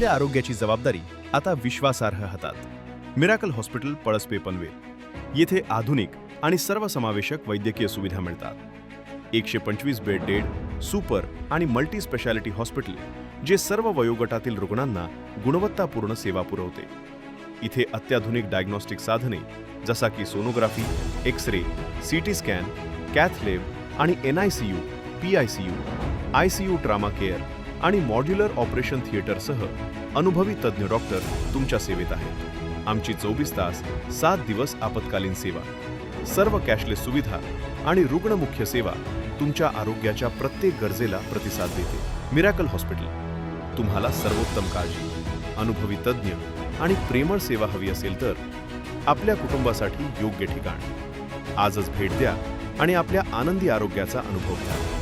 आपल्या आरोग्याची जबाबदारी आता विश्वासार्ह हातात। मिराकल हॉस्पिटल पळसपे पनवेल येथे आधुनिक आणि सर्वसमावेशक वैद्यकीय सुविधा मिळतात। 125 बेड डेड सुपर आणि मल्टी स्पेशालिटी हॉस्पिटल जे सर्व वयोगटातील रुग्णांना गुणवत्तापूर्ण सेवा पुरवते। इथे अत्याधुनिक डायग्नोस्टिक साधने जसा की sonography, X-ray, CT scan, cath lab आणि NICU, PICU, ICU trauma care आणि मॉड्युलर ऑपरेशन थिएटरसह अनुभवी तज्ज्ञ डॉक्टर तुमच्या सेवेत आहेत। आमची 24 तास 7 दिवस आपत्कालीन सेवा, सर्व कॅशलेस सुविधा आणि रुग्णमुख्य सेवा तुमच्या आरोग्याच्या प्रत्येक गरजेला प्रतिसाद देते। मिराकल हॉस्पिटल तुम्हाला सर्वोत्तम काळजी, अनुभवी तज्ज्ञ आणि प्रेमळ सेवा हवी असेल तर आपल्या कुटुंबासाठी योग्य ठिकाण। आजच भेट द्या आणि आपल्या आनंदी आरोग्याचा अनुभव घ्या।